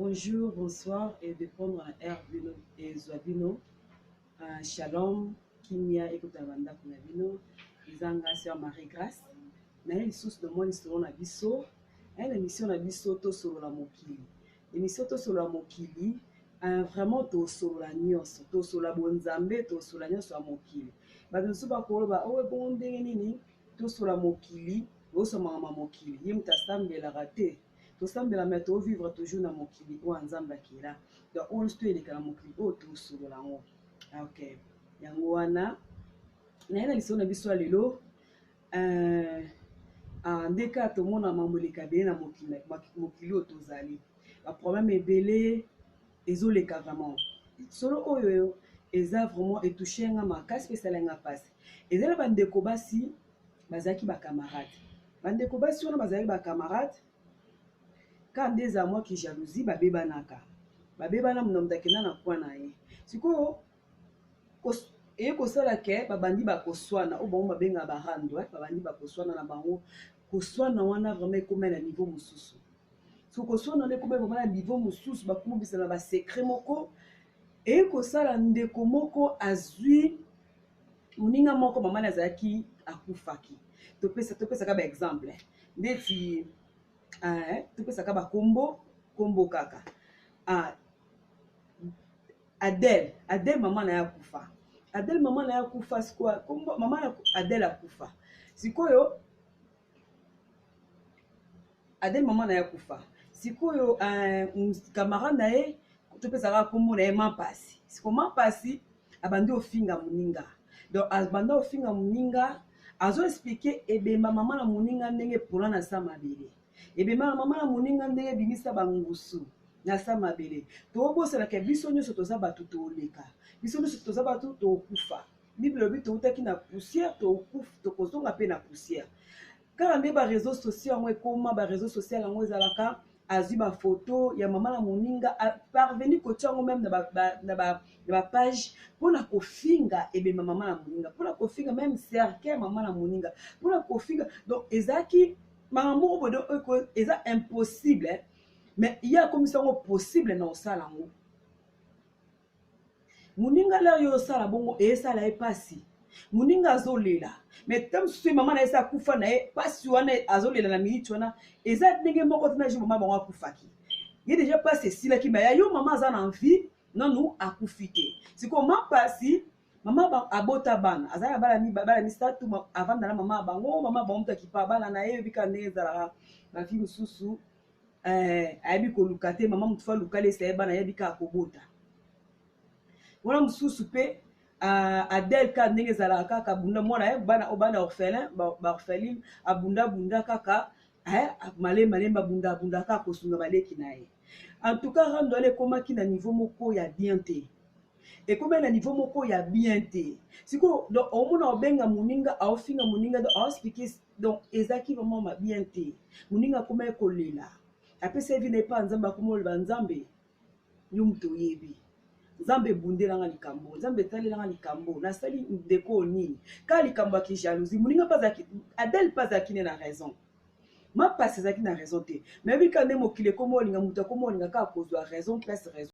Bonjour, bonsoir et de prendre un air et Zwabino. Shalom, Kimia et Koutavanda Kunabino. Izanga sur Marie-Grâce. N'a une source de mon histoire na biso. Une émission na biso to solo la mokili. Émission to solo la mokili. Vraiment to solo la nyos, to solo la bonzambe, to solo la nyos la mokili. Bato suba kolo ba owe bonde nini to solo la mokili, o so mama mokili. Yim ta sambe la raté. To sambe la mettre vivre toujours na mokili o nzamba kila. Donc on se tue na mokili o to solo la ngo. OK. Yango wana na ina lisona biso lelo ndeka to mona mamoleka be na mokili o tozali. Ba problème ebele ezoleka vraiment. Solo oyo eza vraiment etouché nga makasi pe sala nga passe. Ezela bandeko basi bazaki ba camarade. Bandeko basi wana bazali ba camarade. Quand des amours qui jalousie babeba naka. Babeba na mnomdakena na kwa na ye. Siko eye kosala ke babandi bakoswana o bango babenga barando babandi bakoswana na bango koswana wana vraiment ekoma na niveau mosusu. So koswana na ekoma vraiment na niveau mosusu bakumobisa na ba secret moko eye kosala ndeko moko azwi moninga moko mama nazaki akufaki. Topesa ka ba exemple ndeti topesa ka ba kombo kaka Adèle maman na yakufa. Adèle maman na yakufa sikwa kombo mama na Adèle akufa. Sikoyo Adèle maman na yakufa. Sikoyo camarade na ye topesa ka kombo na ye Mampasi. Siko Mampasi abandi ofinga muninga. Donc abanda ofinga muninga azo expliquer ebemba mama na muninga ndenge pona na sama bele. Ebemba mama na muninga ndenge bimisa bangusu. Na sama bele to bosala ke biso nyonso toza batu to leka biso nyonso toza batu to kufa bible bi to utaki na poussière to kufa to kozonga pe na poussière car nde ba réseaux sociaux ngo ekoma ba réseaux sociaux ngo ezalaka azwi ba photo ya mama na moninga parvenir ko tsango même na ba page pona kofinga ebema mama na moninga pona kofinga même cercle mama na moninga pona kofinga donc ezaki makambo bodo eko eza impossible. Mais il y a comme ça possible dans ça là. Muninga la yo sala bongo e sala e pasi. Muninga azolela. Mais tam su mama na esa kufa na e pasi wana azolela na minute wana eza ndenge moko tina ji mama bango akufaki. Il déjà passé si la ki ba yo mama za na envie non nous akufite. C'est comment pasi mama ba abota bana azaya bala mi statu avant na mama bango mama ba mta ki pa bana na e bika ndeza la fi mususu ayebi kolukate mama mutu fa lukale seba na yebi ka kobota wana mususu pe Adèle ka ndenge zala kaka bunda mwana bana orphelin ba orpheline bunda kaka malemba bunda kaka kosunga baleki na ye. En tout cas rando ale komaki na niveau moko ya bien te et comme na niveau moko ya bien te siko donc au mona obenga muninga aofinga muninga do expliquer donc ezaki vraiment ma bien te muninga koma ekolela. Après ça vie n'est pas nzamba kumol banzambe yumto yebi nzambe bundela nga likambo nzambe talela nga likambo na sali ndeko nini ka likambo ki jalousie muninga pas aki Adèle pas aki na raison ma pas zaki na raison te mais bi kande mokile komo linga muta komo linga ka kozwa raison plus raison